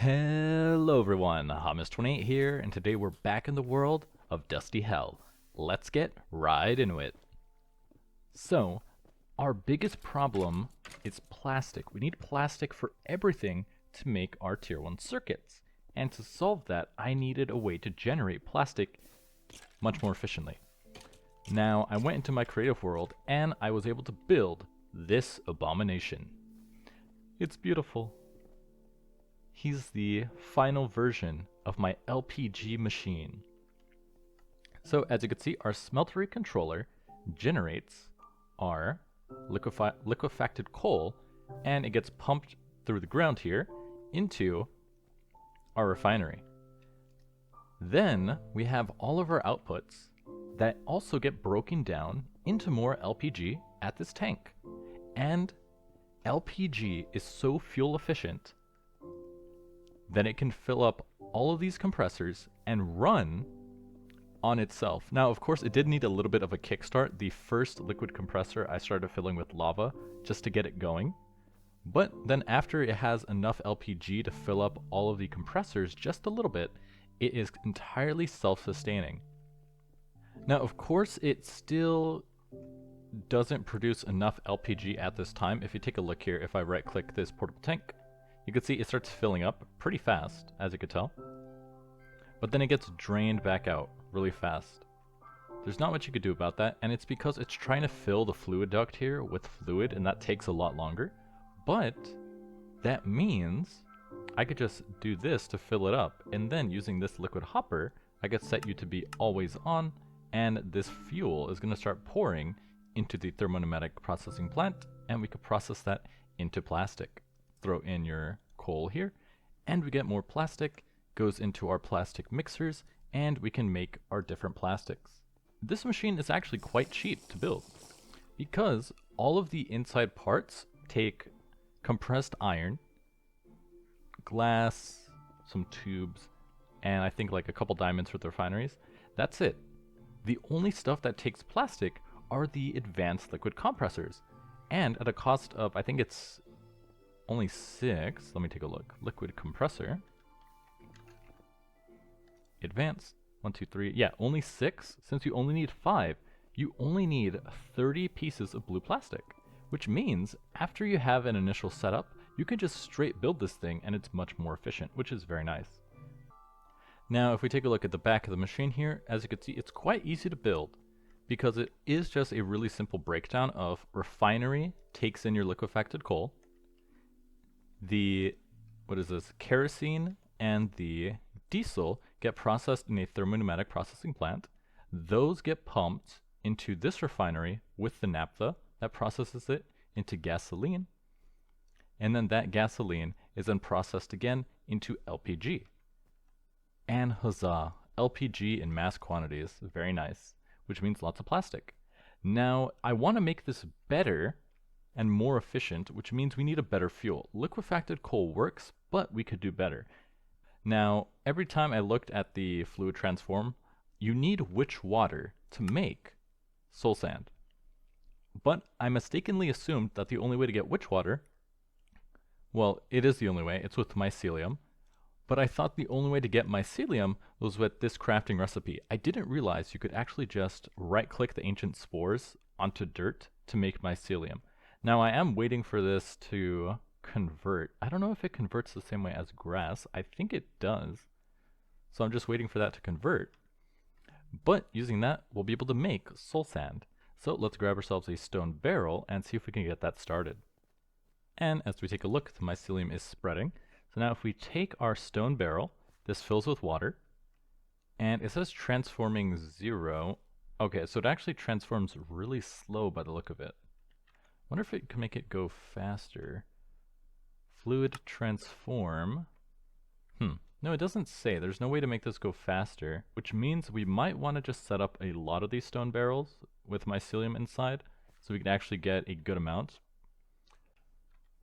Hello everyone, Hamas28 here, and today we're back in the world of Dusty Hell. Let's get right into it. So, our biggest problem is plastic. We need plastic for everything to make our tier 1 circuits. And to solve that, I needed a way to generate plastic much more efficiently. Now, I went into my creative world and I was able to build this abomination. It's beautiful. He's the final version of my LPG machine. So as you can see, our smeltery controller generates our liquefacted coal, and it gets pumped through the ground here into our refinery. Then we have all of our outputs that also get broken down into more LPG at this tank. And LPG is so fuel efficient that it can fill up all of these compressors and run on itself. Now, of course, it did need a little bit of a kickstart. The first liquid compressor I started filling with lava just to get it going. But then after it has enough LPG to fill up all of the compressors just a little bit, it is entirely self-sustaining. Now, of course, it still doesn't produce enough LPG at this time. If you take a look here, if I right-click this portable tank, you can see it starts filling up pretty fast, as you could tell. But then it gets drained back out really fast. There's not much you could do about that, and it's because it's trying to fill the fluid duct here with fluid, and that takes a lot longer. But that means I could just do this to fill it up, and then using this liquid hopper, I could set you to be always on, and this fuel is going to start pouring into the thermopneumatic processing plant, and we could process that into plastic. Throw in your coal here, and we get more plastic, goes into our plastic mixers, and we can make our different plastics. This machine is actually quite cheap to build, because all of the inside parts take compressed iron, glass, some tubes, and I think like a couple diamonds for the refineries. That's it. The only stuff that takes plastic are the advanced liquid compressors, and at a cost of, I think it's only 6. Let me take a look. Liquid compressor. Advanced. 1, 2, 3. Yeah, only 6. Since you only need 5, you only need 30 pieces of blue plastic. Which means, after you have an initial setup, you can just straight build this thing and it's much more efficient, which is very nice. Now, if we take a look at the back of the machine here, as you can see, it's quite easy to build because it is just a really simple breakdown of refinery takes in your liquefacted coal, the, kerosene and the diesel get processed in a thermopneumatic processing plant. Those get pumped into this refinery with the naphtha that processes it into gasoline. And then that gasoline is then processed again into LPG. And huzzah, LPG in mass quantities, very nice, which means lots of plastic. Now, I want to make this better and more efficient, which means we need a better fuel. Liquefacted coal works, but we could do better. Now, every time I looked at the fluid transform, you need witch water to make soul sand. But I mistakenly assumed that the only way to get witch water, well, it is the only way, it's with mycelium, but I thought the only way to get mycelium was with this crafting recipe. I didn't realize you could actually just right-click the ancient spores onto dirt to make mycelium. Now I am waiting for this to convert. I don't know if it converts the same way as grass. I think it does. So I'm just waiting for that to convert. But using that, we'll be able to make soul sand. So let's grab ourselves a stone barrel and see if we can get that started. And as we take a look, the mycelium is spreading. So now if we take our stone barrel, this fills with water, and it says transforming 0. Okay, so it actually transforms really slow by the look of it. Wonder if it can make it go faster. Fluid transform. No, it doesn't say. There's no way to make this go faster, which means we might want to just set up a lot of these stone barrels with mycelium inside so we can actually get a good amount.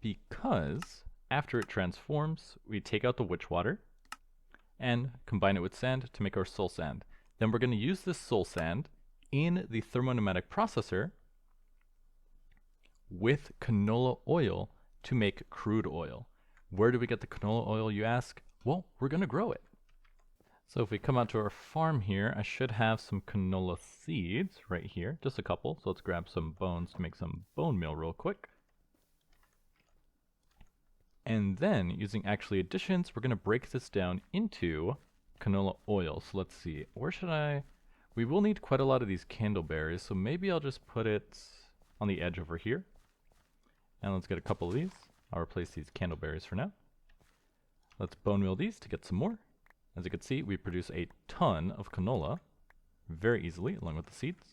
Because after it transforms, we take out the witch water and combine it with sand to make our soul sand. Then we're going to use this soul sand in the thermopneumatic processor with canola oil to make crude oil, Where do we get the canola oil, you ask? Well, we're going to grow it. So if we come out to our farm here, I should have some canola seeds right here, just a couple. So let's grab some bones to make some bone meal real quick. And then, using actually additions, we're going to break this down into canola oil. So let's see, where should I... We will need quite a lot of these candleberries, so maybe I'll just put it on the edge over here. And let's get a couple of these. I'll replace these candleberries for now. Let's bone meal these to get some more. As you can see, we produce a ton of canola very easily, along with the seeds.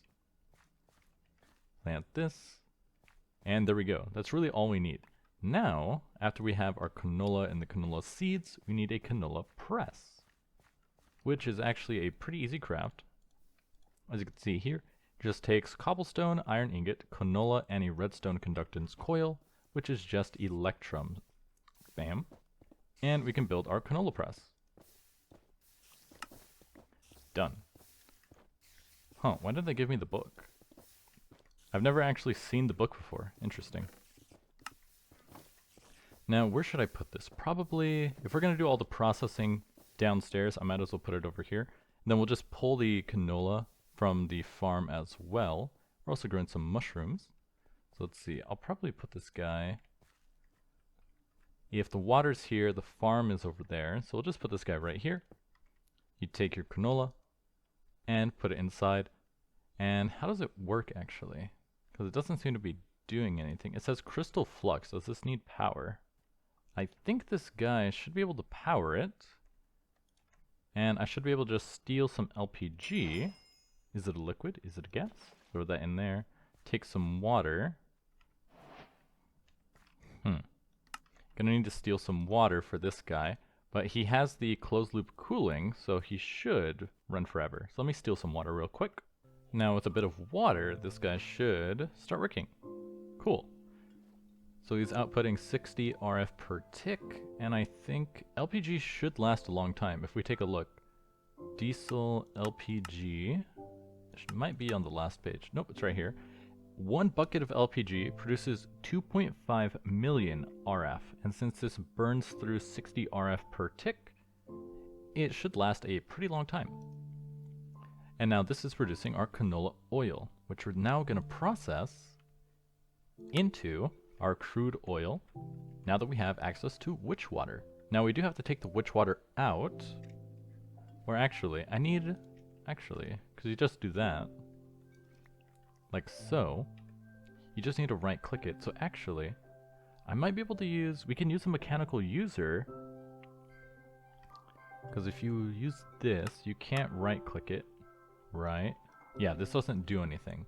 Plant this, and there we go. That's really all we need. Now, after we have our canola and the canola seeds, we need a canola press, which is actually a pretty easy craft. As you can see here, it just takes cobblestone, iron ingot, canola, and a redstone conductance coil, which is just electrum. Bam. And we can build our canola press. Done. Huh, why did they give me the book? I've never actually seen the book before. Interesting. Now, where should I put this? Probably, if we're going to do all the processing downstairs, I might as well put it over here. And then we'll just pull the canola from the farm as well. We're also growing some mushrooms. So let's see, I'll probably put this guy... If the water's here, the farm is over there. So we'll just put this guy right here. You take your canola and put it inside. And how does it work actually? Because it doesn't seem to be doing anything. It says crystal flux. Does this need power? I think this guy should be able to power it. And I should be able to just steal some LPG. Is it a liquid? Is it a gas? Throw that in there. Take some water. Gonna need to steal some water for this guy. But he has the closed loop cooling, so he should run forever. So let me steal some water real quick. Now with a bit of water, this guy should start working. Cool. So he's outputting 60 RF per tick, and I think LPG should last a long time. If we take a look, diesel LPG, it might be on the last page. Nope, it's right here. 1 bucket of LPG produces 2.5 million RF, and since this burns through 60 RF per tick, it should last a pretty long time. And now this is producing our canola oil, which we're now going to process into our crude oil, now that we have access to witch water. Now we do have to take the witch water out, or actually, because you just do that, like so. You just need to right click it. So actually, I might be able to use, we can use a mechanical user, because if you use this, you can't right click it, right? Yeah, this doesn't do anything.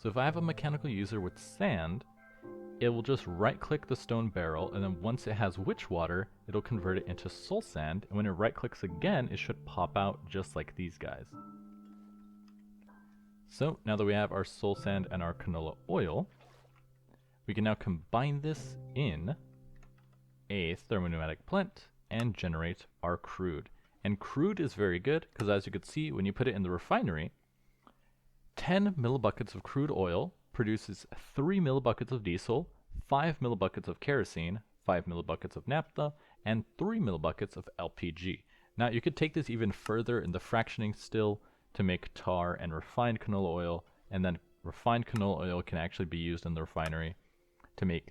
So if I have a mechanical user with sand, it will just right click the stone barrel, and then once it has witch water, it'll convert it into soul sand, and when it right clicks again, it should pop out just like these guys. So now that we have our soul sand and our canola oil, we can now combine this in a thermopneumatic plant and generate our crude. And crude is very good because, as you can see, when you put it in the refinery, 10 millibuckets of crude oil produces 3 millibuckets of diesel, 5 millibuckets of kerosene, 5 millibuckets of naphtha, and 3 millibuckets of LPG. Now you could take this even further in the fractioning still to make tar and refined canola oil, and then refined canola oil can actually be used in the refinery to make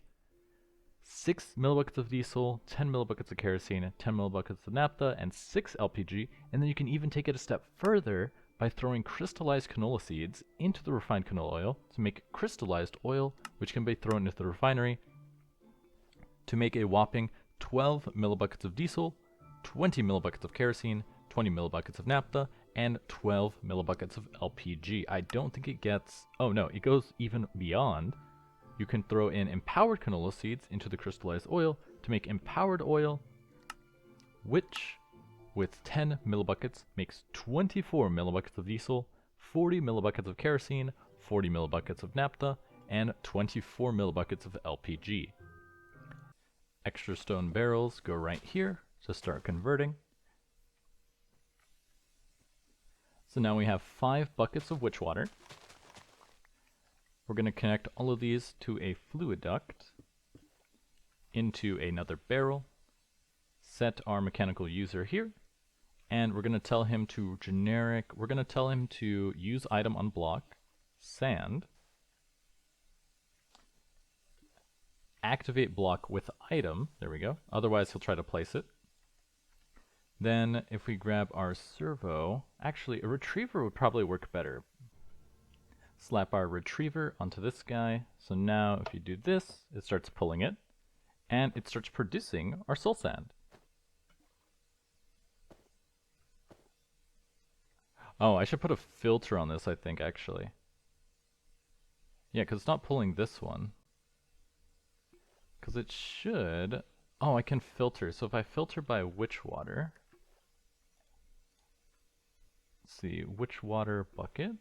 6 millibuckets of diesel, 10 millibuckets of kerosene, 10 millibuckets of naphtha, and 6 LPG, and then you can even take it a step further by throwing crystallized canola seeds into the refined canola oil to make crystallized oil, which can be thrown into the refinery to make a whopping 12 millibuckets of diesel, 20 millibuckets of kerosene, 20 millibuckets of naphtha, and 12 millibuckets of LPG. I don't think it gets... Oh no, it goes even beyond. You can throw in empowered canola seeds into the crystallized oil to make empowered oil, which, with 10 millibuckets, makes 24 millibuckets of diesel, 40 millibuckets of kerosene, 40 millibuckets of naphtha, and 24 millibuckets of LPG. Extra stone barrels go right here to start converting. So now we have 5 buckets of witch water. We're going to connect all of these to a fluid duct into another barrel. set our mechanical user here, and we're going to tell him to use item on block, sand, activate block with item, there we go, otherwise he'll try to place it. Then if we grab our servo, actually a retriever would probably work better. Slap our retriever onto this guy, so now if you do this, it starts pulling it, and it starts producing our soul sand. Oh, I should put a filter on this, I think, actually. Yeah, because it's not pulling this one. Because it should... Oh, I can filter. So if I filter by witch water... Let's see, witch water bucket,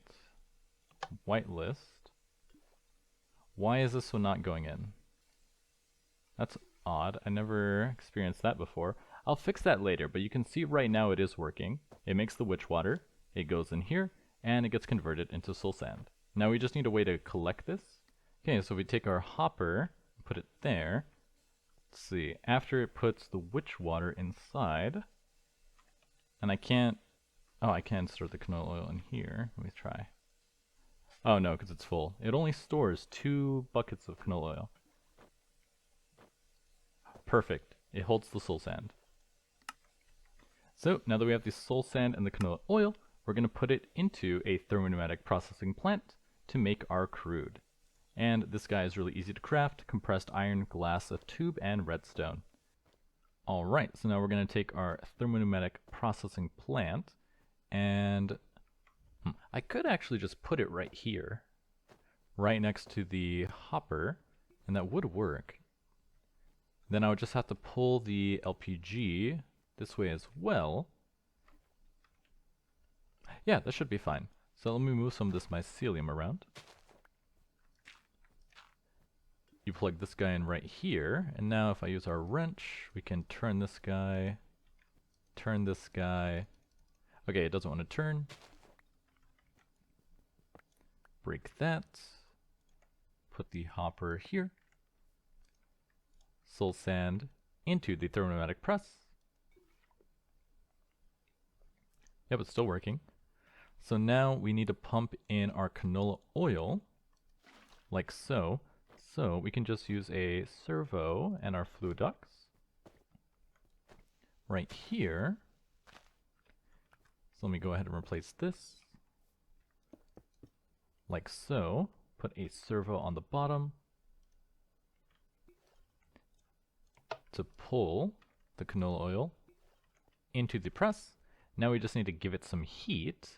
whitelist. Why is this one not going in? That's odd. I never experienced that before. I'll fix that later, but you can see right now it is working. It makes the witch water, it goes in here, and it gets converted into soul sand. Now we just need a way to collect this. Okay, so we take our hopper, put it there. Let's see, after it puts the witch water inside, and I can't, oh, I can store the canola oil in here. Let me try. Oh no, because it's full. It only stores 2 buckets of canola oil. Perfect. It holds the soul sand. So now that we have the soul sand and the canola oil, we're going to put it into a thermopneumatic processing plant to make our crude. And this guy is really easy to craft: compressed iron, glass, a tube, and redstone. Alright, so now we're going to take our thermopneumatic processing plant, and I could actually just put it right here, right next to the hopper, and that would work. Then I would just have to pull the LPG this way as well. Yeah, that should be fine. So let me move some of this mycelium around. You plug this guy in right here, and now if I use our wrench, we can turn this guy, turn this guy. Okay, it doesn't want to turn. Break that. Put the hopper here. Soul sand into the thermopneumatic press. Yep, it's still working. So now we need to pump in our canola oil, like so. So we can just use a servo and our fluid ducts right here. So let me go ahead and replace this, like so. Put a servo on the bottom to pull the canola oil into the press. Now we just need to give it some heat.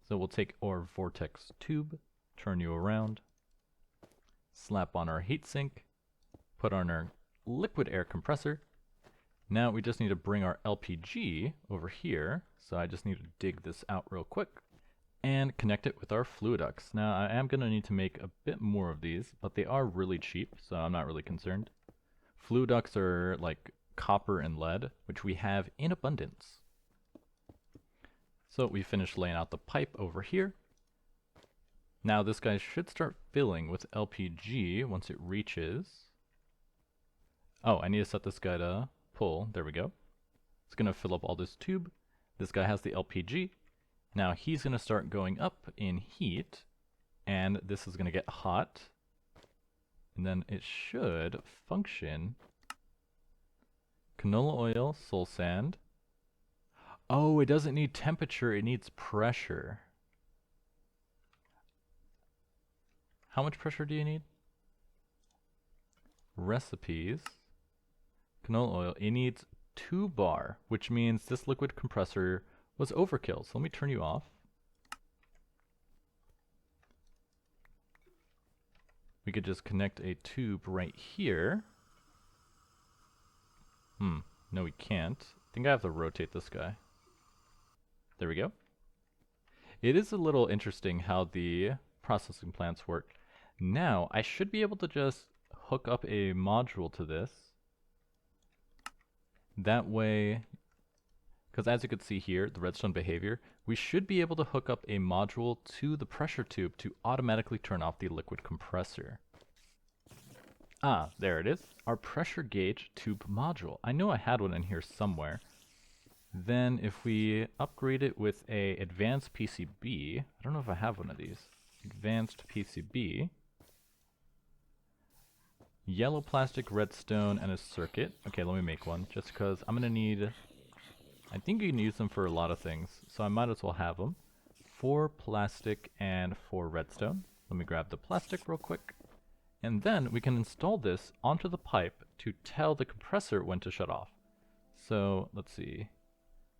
So we'll take our vortex tube, turn you around, slap on our heatsink, put on our liquid air compressor. Now we just need to bring our LPG over here. So I just need to dig this out real quick and connect it with our fluid ducts. Now I am going to need to make a bit more of these, but they are really cheap, so I'm not really concerned. Fluid ducts are like copper and lead, which we have in abundance. So we finished laying out the pipe over here. Now this guy should start filling with LPG once it reaches. Oh, I need to set this guy to pull. There we go. It's going to fill up all this tube. This guy has the LPG. Now he's going to start going up in heat, and this is going to get hot. And then it should function. Canola oil, soul sand. Oh, it doesn't need temperature, it needs pressure. How much pressure do you need? Recipes. Canola oil, it needs 2 bar, which means this liquid compressor was overkill. So let me turn you off. We could just connect a tube right here. No we can't. I think I have to rotate this guy. There we go. It is a little interesting how the processing plants work. Now, I should be able to just hook up a module to this. That way, because as you can see here, the redstone behavior, we should be able to hook up a module to the pressure tube to automatically turn off the liquid compressor. Ah, there it is. Our pressure gauge tube module. I know I had one in here somewhere. Then if we upgrade it with a advanced PCB, I don't know if I have one of these. Advanced PCB. Yellow plastic, redstone, and a circuit. Okay, let me make one, just because I'm gonna need... I think you can use them for a lot of things, so I might as well have them. 4 plastic and 4 redstone. Let me grab the plastic real quick. And then we can install this onto the pipe to tell the compressor when to shut off. So, let's see.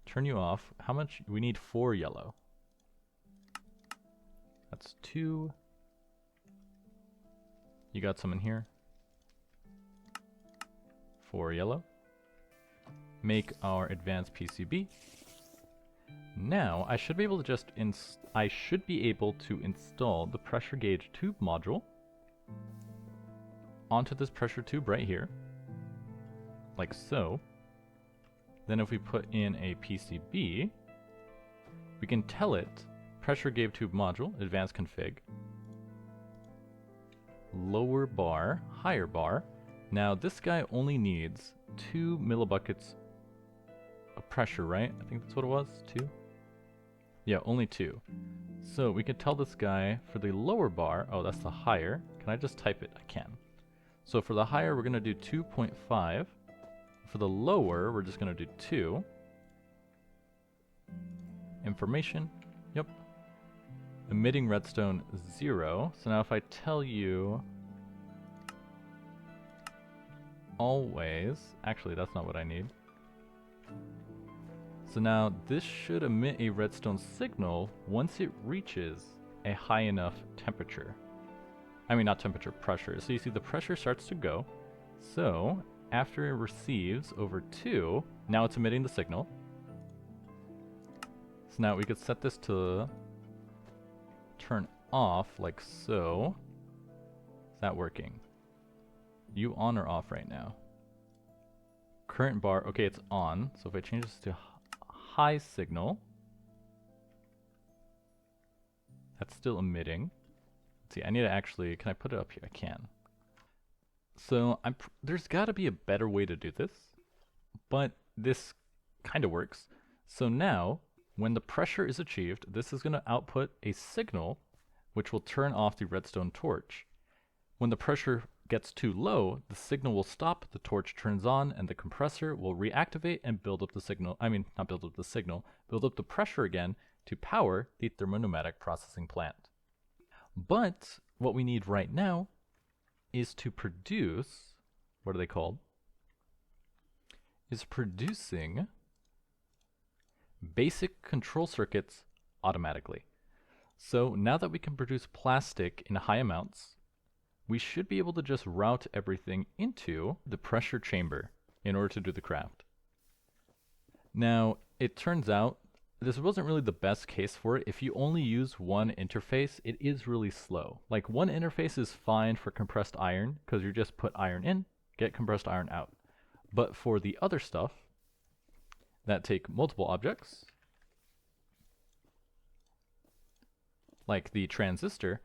Turn you off. How much? We need 4 yellow. That's 2. You got some in here? 4 yellow. Make our advanced PCB. Now, I should be able to just install the pressure gauge tube module onto this pressure tube right here, like so. Then if we put in a PCB, we can tell it pressure gauge tube module, advanced config, lower bar, higher bar. Now this guy only needs 2 millibuckets of pressure, right? I think that's what it was, 2? Yeah, only 2. So we can tell this guy for the lower bar, oh that's the higher. Can I just type it? I can. So for the higher we're going to do 2.5. For the lower we're just going to do 2. Information, yep. Emitting redstone 0. So now if I tell you always, actually that's not what I need. So now this should emit a redstone signal once it reaches a high enough temperature. I mean not temperature, pressure. So you see the pressure starts to go. So after it receives over 2, now it's emitting the signal. So now we could set this to turn off like so. Is that working? You on or off right now? Current bar, okay, it's on. So if I change this to high signal, that's still emitting. Let's see, I need to actually, can I put it up here? I can. So there's got to be a better way to do this, but this kind of works. So now, when the pressure is achieved, this is going to output a signal which will turn off the redstone torch. When the pressure gets too low, the signal will stop, the torch turns on, and the compressor will reactivate and build up the signal, not build up the signal, build up the pressure again to power the thermopneumatic processing plant. But what we need right now is to produce, what are they called? Is producing basic control circuits automatically. So now that we can produce plastic in high amounts, we should be able to just route everything into the pressure chamber in order to do the craft. Now, it turns out this wasn't really the best case for it. If you only use one interface, it is really slow. Like one interface is fine for compressed iron because you just put iron in, get compressed iron out. But for the other stuff that take multiple objects, like the transistor,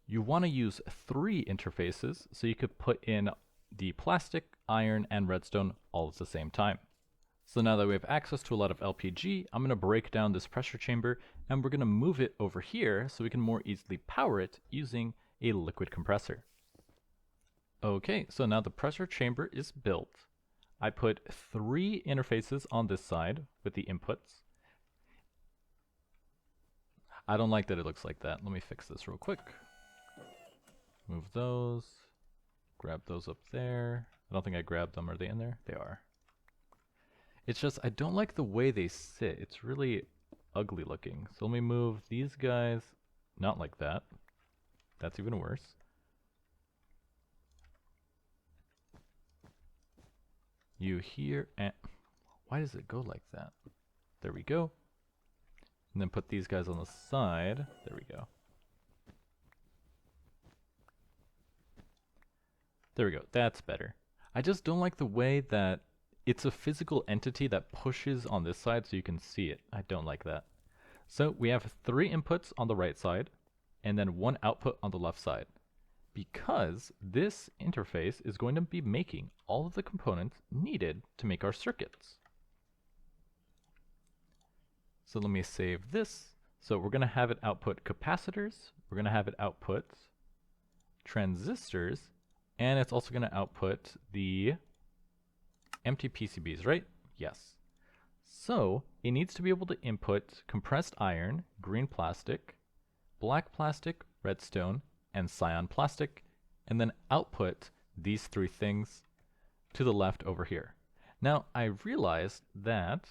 you want to use 3 interfaces so you could put in the plastic, iron, and redstone all at the same time. So now that we have access to a lot of LPG, I'm going to break down this pressure chamber and we're going to move it over here so we can more easily power it using a liquid compressor. Okay, so now the pressure chamber is built. I put 3 interfaces on this side with the inputs. I don't like that it looks like that. Let me fix this real quick. Move those. Grab those up there. I don't think I grabbed them. Are they in there? They are. It's just, I don't like the way they sit. It's really ugly looking. So let me move these guys, not like that. That's even worse. You here, and why does it go like that? There we go. And then put these guys on the side. There we go. There we go. That's better. I just don't like the way that it's a physical entity that pushes on this side so you can see it. I don't like that. So we have 3 inputs on the right side and then 1 output on the left side. because this interface is going to be making all of the components needed to make our circuits. So let me save this. So we're going to have it output capacitors, we're going to have it output transistors, and it's also going to output the empty PCBs, right? Yes. So it needs to be able to input compressed iron, green plastic, black plastic, redstone, and cyan plastic, and then output these three things to the left over here. Now I realized that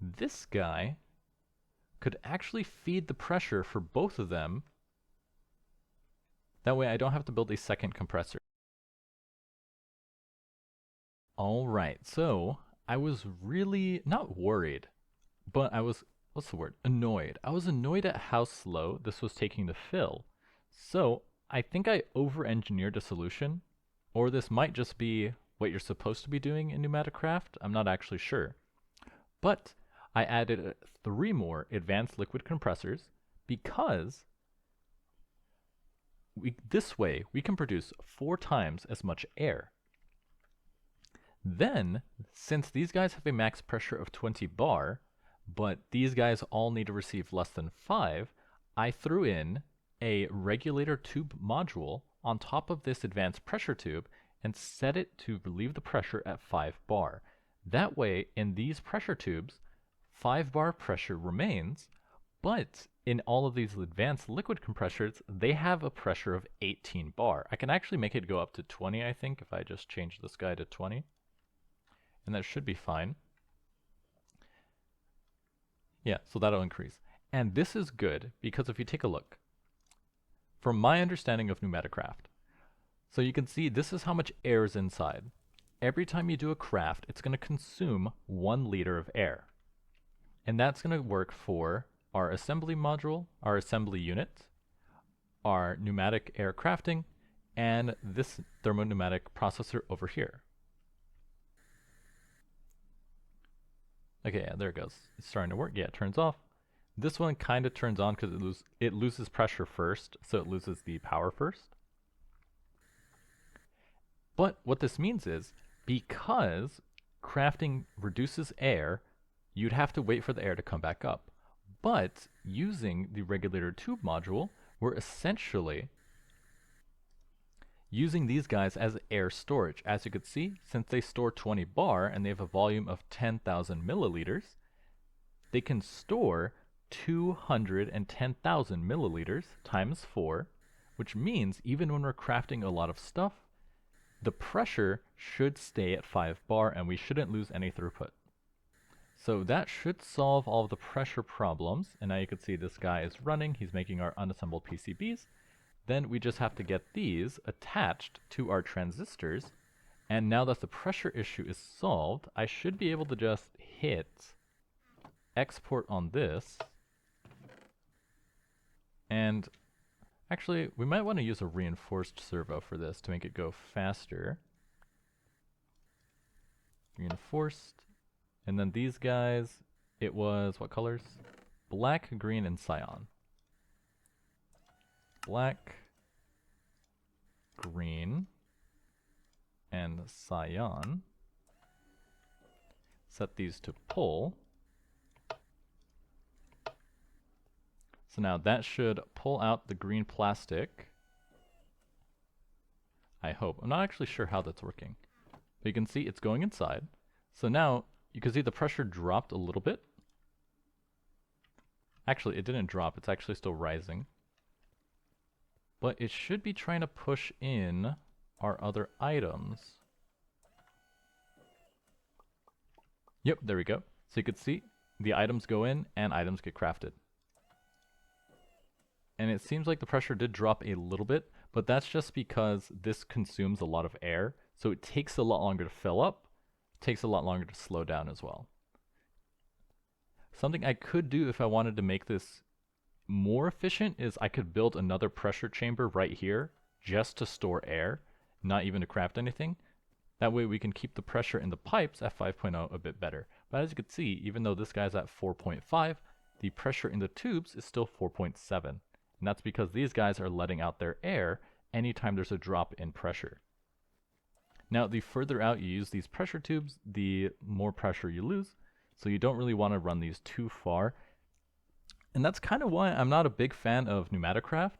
this guy could actually feed the pressure for both of them. That way I don't have to build a second compressor. Alright, so I was really not worried, but I was, what's the word? Annoyed. I was annoyed at how slow this was taking to fill. So I think I over-engineered a solution, or this might just be what you're supposed to be doing in Pneumaticraft. I'm not actually sure. But I added 3 more advanced liquid compressors because this way we can produce 4 times as much air. Then, since these guys have a max pressure of 20 bar, but these guys all need to receive less than 5, I threw in a regulator tube module on top of this advanced pressure tube and set it to relieve the pressure at 5 bar. That way, in these pressure tubes, 5 bar pressure remains, but in all of these advanced liquid compressors, they have a pressure of 18 bar. I can actually make it go up to 20, I think, if I just change this guy to 20. And that should be fine. Yeah, so that'll increase. And this is good because if you take a look, from my understanding of Pneumaticraft, so you can see this is how much air is inside. Every time you do a craft, it's going to consume 1 liter of air. And that's going to work for our assembly module, our assembly unit, our pneumatic air crafting, and this thermopneumatic processor over here. Okay, yeah, there it goes. It's starting to work. Yeah, it turns off. This one kind of turns on because it loses pressure first, so it loses the power first. But what this means is, because crafting reduces air, you'd have to wait for the air to come back up. But using the regulator tube module, we're essentially using these guys as air storage. As you can see, since they store 20 bar and they have a volume of 10,000 milliliters, they can store 210,000 milliliters times 4, which means even when we're crafting a lot of stuff, the pressure should stay at 5 bar and we shouldn't lose any throughput. So that should solve all of the pressure problems. And now you can see this guy is running. He's making our unassembled PCBs. Then we just have to get these attached to our transistors. And now that the pressure issue is solved, I should be able to just hit export on this. And actually, we might want to use a reinforced servo for this to make it go faster. Reinforced. And then these guys, it was, what colors? Black, green, and cyan. Black, green, and cyan. Set these to pull. So now that should pull out the green plastic. I hope. I'm not actually sure how that's working. But you can see it's going inside. So now you can see the pressure dropped a little bit. Actually, it didn't drop. It's actually still rising. But it should be trying to push in our other items. Yep, there we go. So you can see the items go in and items get crafted. And it seems like the pressure did drop a little bit, but that's just because this consumes a lot of air. So it takes a lot longer to fill up, takes a lot longer to slow down as well. Something I could do if I wanted to make this more efficient is I could build another pressure chamber right here just to store air, not even to craft anything. That way we can keep the pressure in the pipes at 5.0 a bit better. But as you can see, even though this guy's at 4.5, the pressure in the tubes is still 4.7. And that's because these guys are letting out their air anytime there's a drop in pressure. Now, the further out you use these pressure tubes, the more pressure you lose, so you don't really want to run these too far. And that's kind of why I'm not a big fan of pneumaticraft.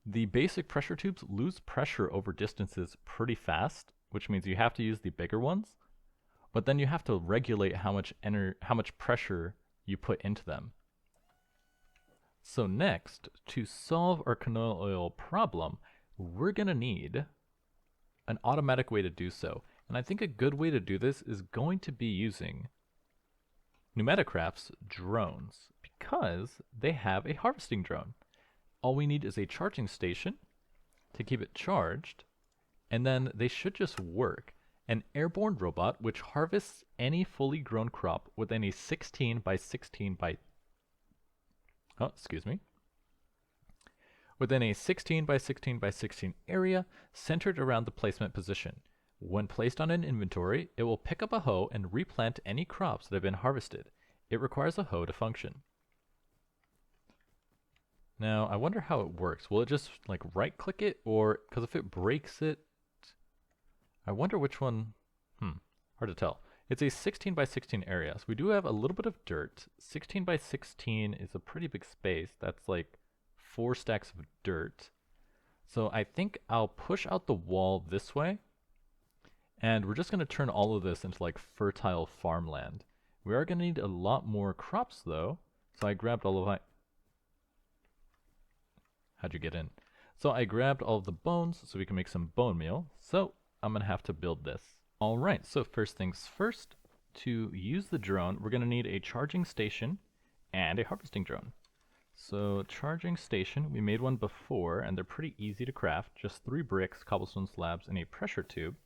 The basic pressure tubes lose pressure over distances pretty fast, which means you have to use the bigger ones, but then you have to regulate how much pressure you put into them. So next, to solve our canola oil problem, we're going to need an automatic way to do so. And I think a good way to do this is going to be using Pneumaticraft's drones, because they have a harvesting drone. All we need is a charging station to keep it charged, and then they should just work. An airborne robot which harvests any fully grown crop within a 16 by 16 by within a 16 by 16 by 16 area centered around the placement position. When placed on an inventory, it will pick up a hoe and replant any crops that have been harvested. It requires a hoe to function. Now, I wonder how it works. Will it just like right click it, or because if it breaks it, I wonder which one. Hard to tell. It's a 16 by 16 area, so we do have a little bit of dirt. 16 by 16 is a pretty big space. That's like 4 stacks of dirt. So I think I'll push out the wall this way, and we're just going to turn all of this into like fertile farmland. We are going to need a lot more crops though, so I grabbed all of my... How'd you get in? So I grabbed all of the bones so we can make some bone meal, so I'm going to have to build this. Alright, so first things first, to use the drone, we're going to need a charging station and a harvesting drone. So charging station, we made one before, and they're pretty easy to craft. Just 3 bricks, cobblestone slabs, and a pressure tube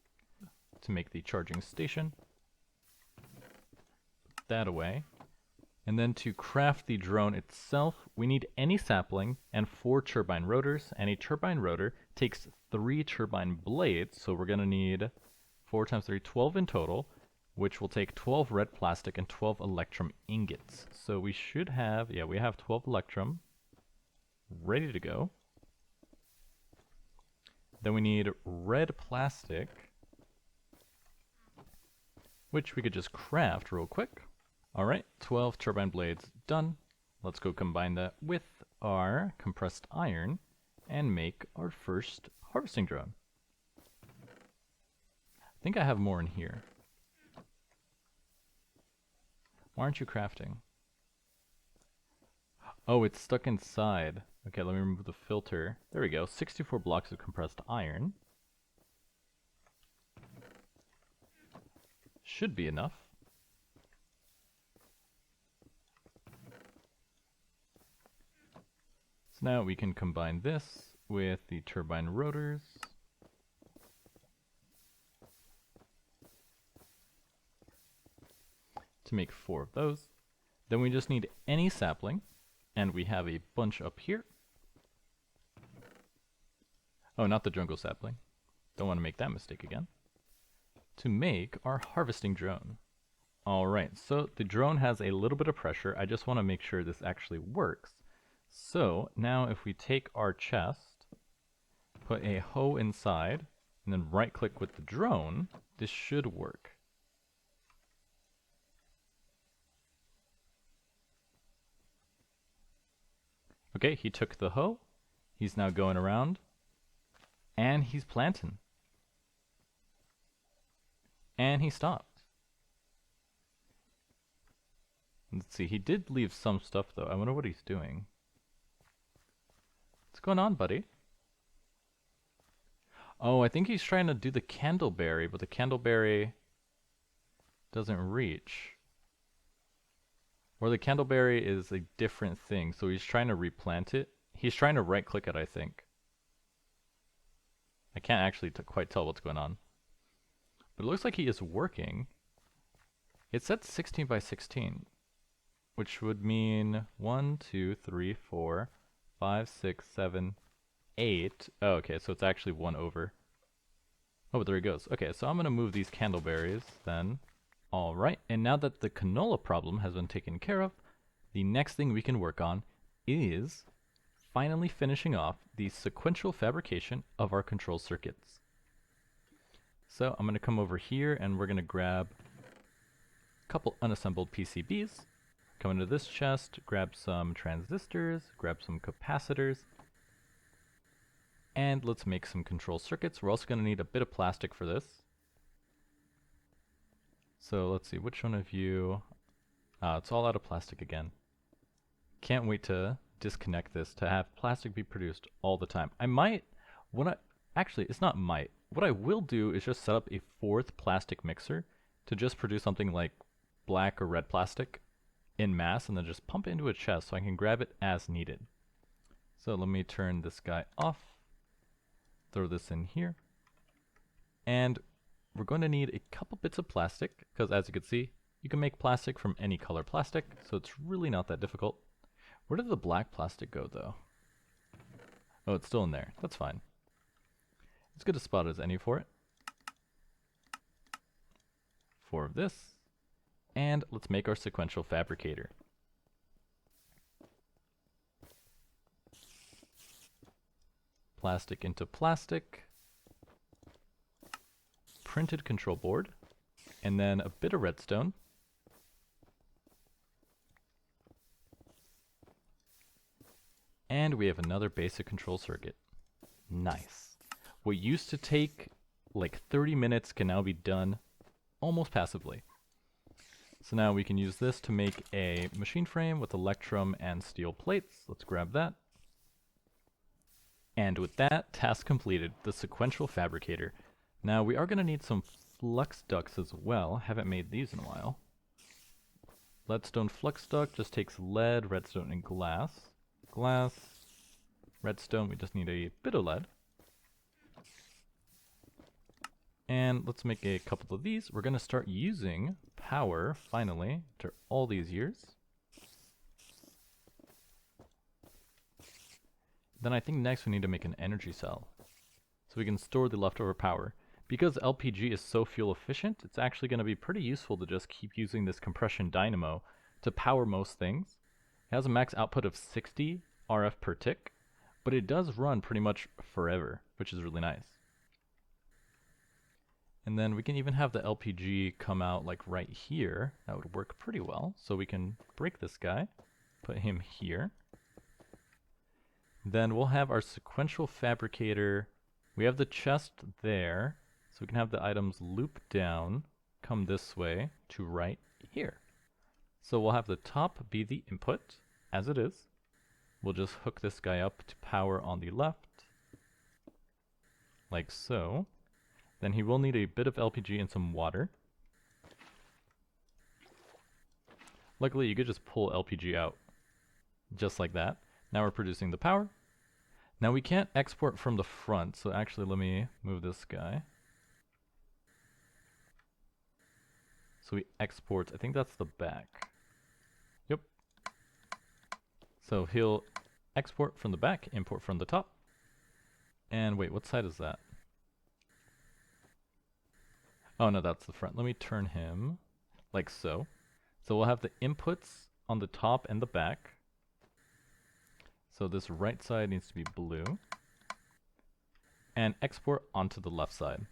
to make the charging station. Put that away. And then to craft the drone itself, we need any sapling and 4 turbine rotors, and a turbine rotor takes 3 turbine blades, so we're going to need 4 times 3, 12 in total, which will take 12 red plastic and 12 electrum ingots. So we should have, yeah, we have 12 electrum ready to go. Then we need red plastic, which we could just craft real quick. Alright, 12 turbine blades done. Let's go combine that with our compressed iron and make our first harvesting drone. I think I have more in here. Why aren't you crafting? Oh, it's stuck inside. Okay, let me remove the filter. There we go. 64 blocks of compressed iron. Should be enough. So now we can combine this with the turbine rotors. To make 4 of those. Then we just need any sapling, and we have a bunch up here. Oh, not the jungle sapling. Don't want to make that mistake again. To make our harvesting drone. Alright, so the drone has a little bit of pressure. I just want to make sure this actually works. So now if we take our chest, put a hoe inside, and then right click with the drone, this should work. Okay, he took the hoe, he's now going around, and he's planting. And he stopped. Let's see, he did leave some stuff though. I wonder what he's doing. What's going on, buddy? Oh, I think he's trying to do the candleberry, but the candleberry doesn't reach. Or the candleberry is a different thing, so he's trying to replant it. He's trying to right click it, I think. I can't actually quite tell what's going on. But it looks like he is working. It said 16 by 16, which would mean 1, 2, 3, 4, 5, 6, 7, 8. Oh, okay, so it's actually 1 over. Oh, but there he goes. Okay, so I'm going to move these candleberries then. Alright, and now that the canola problem has been taken care of, the next thing we can work on is finally finishing off the sequential fabrication of our control circuits. So I'm going to come over here and we're going to grab a couple unassembled PCBs, come into this chest, grab some transistors, grab some capacitors, and let's make some control circuits. We're also going to need a bit of plastic for this. So let's see, which one of you... it's all out of plastic again. Can't wait to disconnect this to have plastic be produced all the time. I might, actually it's not might, what I will do is just set up a fourth plastic mixer to just produce something like black or red plastic in mass and then just pump it into a chest so I can grab it as needed. So let me turn this guy off, throw this in here, and we're going to need a couple bits of plastic because as you can see, you can make plastic from any color plastic, so it's really not that difficult. Where did the black plastic go though? Oh, it's still in there. That's fine. As good a spot as any for it. 4 of this. And let's make our sequential fabricator. Plastic into plastic. Printed control board. And then a bit of redstone. And we have another basic control circuit. Nice. What used to take like 30 minutes can now be done almost passively. So now we can use this to make a machine frame with electrum and steel plates. Let's grab that. And with that, task completed, the sequential fabricator. Now we are going to need some flux ducts as well. Haven't made these in a while. Leadstone flux duct just takes lead, redstone, and glass. Glass, redstone, we just need a bit of lead. And let's make a couple of these. We're going to start using power, finally, after all these years. Then I think next we need to make an energy cell, so we can store the leftover power. Because LPG is so fuel efficient, it's actually going to be pretty useful to just keep using this compression dynamo to power most things. It has a max output of 60 RF per tick, but it does run pretty much forever, which is really nice. And then we can even have the LPG come out like right here. That would work pretty well. So we can break this guy, put him here. Then we'll have our sequential fabricator. We have the chest there, so we can have the items loop down, come this way to right here. So we'll have the top be the input, as it is. We'll just hook this guy up to power on the left, like so. Then he will need a bit of LPG and some water. Luckily, you could just pull LPG out, just like that. Now we're producing the power. Now we can't export from the front, so actually let me move this guy. So we export, I think that's the back. Yep. So he'll export from the back, import from the top. And wait, what side is that? Oh no, that's the front. Let me turn him like so. So we'll have the inputs on the top and the back. So this right side needs to be blue. And export onto the left side.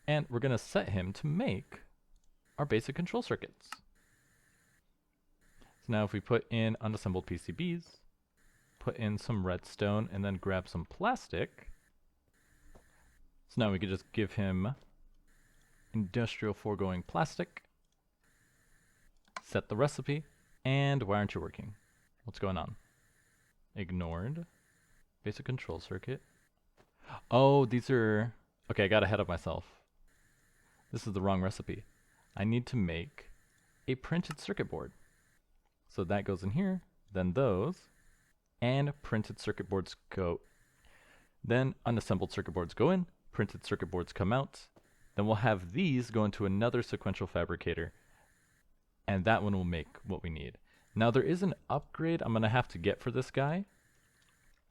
And we're going to set him to make our basic control circuits. So now if we put in unassembled PCBs, put in some redstone, and then grab some plastic. So now we could just give him industrial foregoing plastic, set the recipe, and why aren't you working? What's going on? Ignored. Basic control circuit. Oh, these are... Okay, I got ahead of myself. This is the wrong recipe. I need to make a printed circuit board. So that goes in here, then those, and printed circuit boards go. Then unassembled circuit boards go in, printed circuit boards come out. Then we'll have these go into another sequential fabricator, and that one will make what we need. Now there is an upgrade I'm going to have to get for this guy,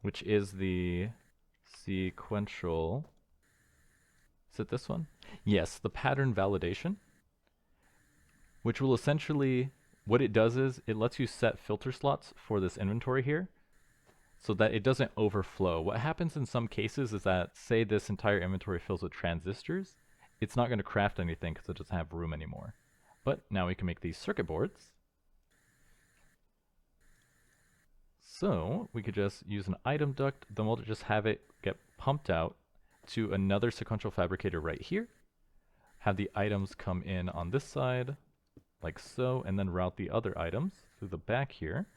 which is the sequential... Is it this one? Yes, the pattern validation, which will essentially... What it does is it lets you set filter slots for this inventory here. so that it doesn't overflow. What happens in some cases is that, say this entire inventory fills with transistors, it's not going to craft anything because it doesn't have room anymore. But now we can make these circuit boards. So we could just use an item duct, then we'll just have it get pumped out to another sequential fabricator right here. Have the items come in on this side, like so, and then route the other items through the back here.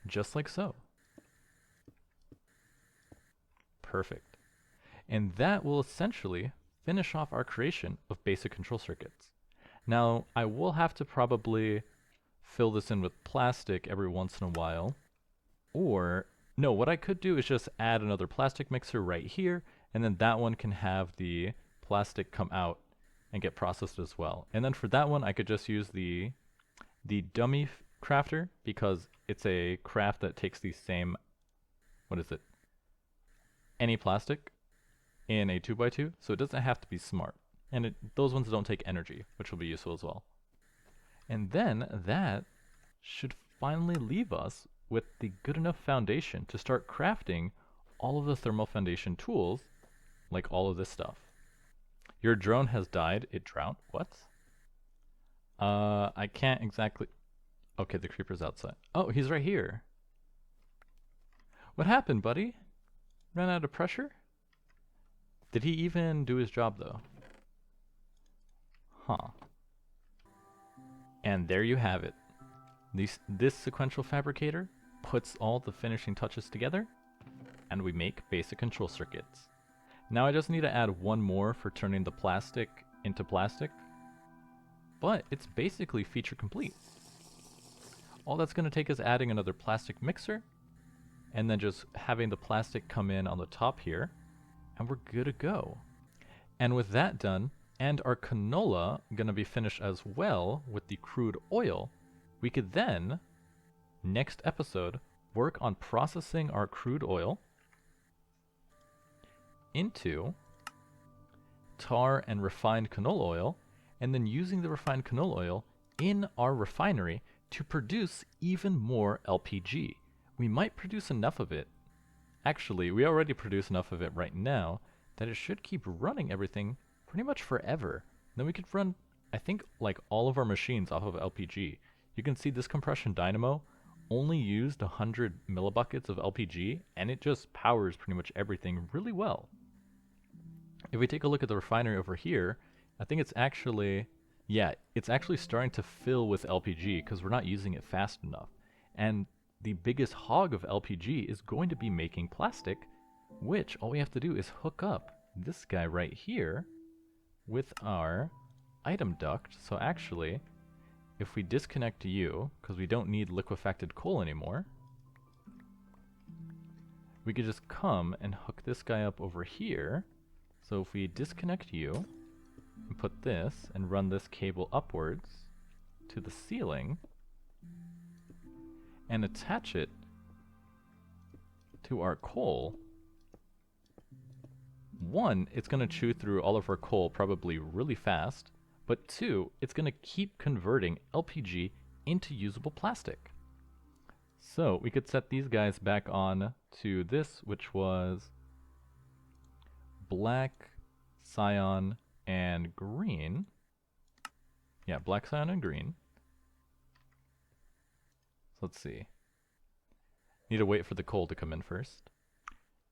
Just like so. Perfect. And that will essentially finish off our creation of basic control circuits. Now, I will have to probably fill this in with plastic every once in a while. Or, no, what I could do is just add another plastic mixer right here, and then that one can have the plastic come out and get processed as well. And then for that one, I could just use the dummy crafter, because it's a craft that takes the same, what is it, any plastic in a 2x2, so it doesn't have to be smart. And those ones don't take energy, which will be useful as well. And then that should finally leave us with the good enough foundation to start crafting all of the thermal foundation tools, like all of this stuff. Your drone has died. It drowned. What? I can't exactly... Okay, the creeper's outside. Oh, he's right here. What happened, buddy? Ran out of pressure? Did he even do his job, though? Huh. And there you have it. This sequential fabricator puts all the finishing touches together, and we make basic control circuits. Now I just need to add one more for turning the plastic into plastic, but it's basically feature complete. All that's going to take is adding another plastic mixer, and then just having the plastic come in on the top here, and we're good to go. And with that done, and our canola going to be finished as well with the crude oil, we could then, next episode, work on processing our crude oil into tar and refined canola oil, and then using the refined canola oil in our refinery to produce even more LPG. We might produce enough of it. Actually, we already produce enough of it right now that it should keep running everything pretty much forever. Then we could run, I think, like all of our machines off of LPG. You can see this compression dynamo only used 100 millibuckets of LPG, and it just powers pretty much everything really well. If we take a look at the refinery over here, I think it's actually, yeah, it's actually starting to fill with LPG because we're not using it fast enough. And the biggest hog of LPG is going to be making plastic, which all we have to do is hook up this guy right here with our item duct. So actually, if we disconnect you, because we don't need liquefacted coal anymore, we could just come and hook this guy up over here. So if we disconnect you and put this and run this cable upwards to the ceiling and attach it to our coal, one, it's going to chew through all of our coal probably really fast, but two, it's going to keep converting LPG into usable plastic. So we could set these guys back on to this, which was black, cyan, and green. Yeah, black, cyan, and green. So let's see. Need to wait for the coal to come in first.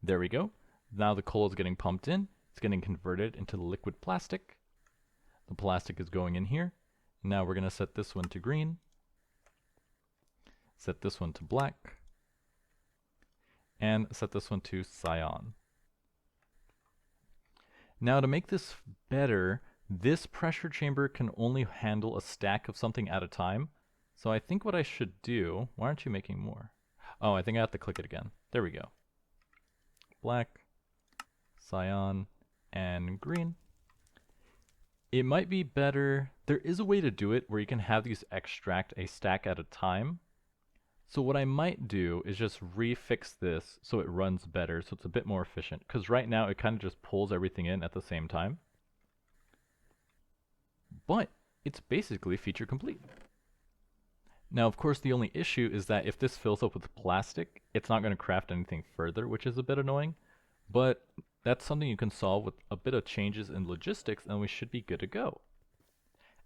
There we go. Now the coal is getting pumped in. It's getting converted into liquid plastic. The plastic is going in here. Now we're going to set this one to green. Set this one to black. And set this one to cyan. Now to make this better, this pressure chamber can only handle a stack of something at a time. So I think what I should do, why aren't you making more? Oh, I think I have to click it again. There we go. Black, cyan, and green. It might be better, there is a way to do it where you can have these extract a stack at a time. So what I might do is just refix this so it runs better, so it's a bit more efficient. Because right now it kind of just pulls everything in at the same time. But it's basically feature complete. Now, of course, the only issue is that if this fills up with plastic, it's not going to craft anything further, which is a bit annoying. But that's something you can solve with a bit of changes in logistics, and we should be good to go.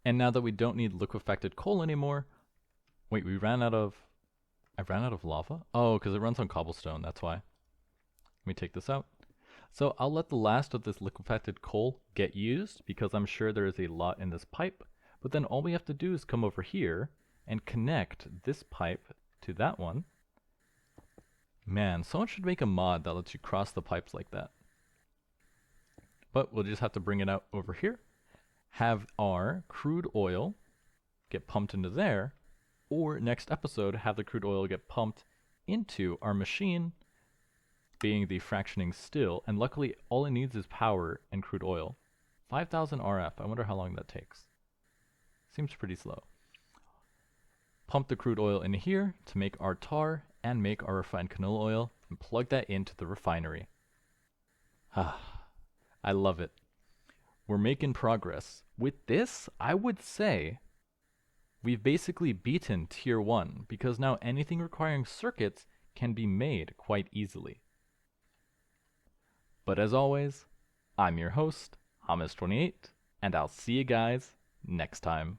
And now that we don't need liquefied coal anymore, wait, I ran out of lava? Oh, because it runs on cobblestone, that's why. Let me take this out. So I'll let the last of this liquefied coal get used, because I'm sure there is a lot in this pipe. But then all we have to do is come over here and connect this pipe to that one. Man, someone should make a mod that lets you cross the pipes like that. But we'll just have to bring it out over here, have our crude oil get pumped into there, or next episode have the crude oil get pumped into our machine, being the fractioning still, and luckily all it needs is power and crude oil. 5,000 RF, I wonder how long that takes. Seems pretty slow. Pump the crude oil in here to make our tar and make our refined canola oil, and plug that into the refinery. I love it. We're making progress. With this, I would say we've basically beaten tier 1, because now anything requiring circuits can be made quite easily. But as always, I'm your host, Hamas28, and I'll see you guys next time.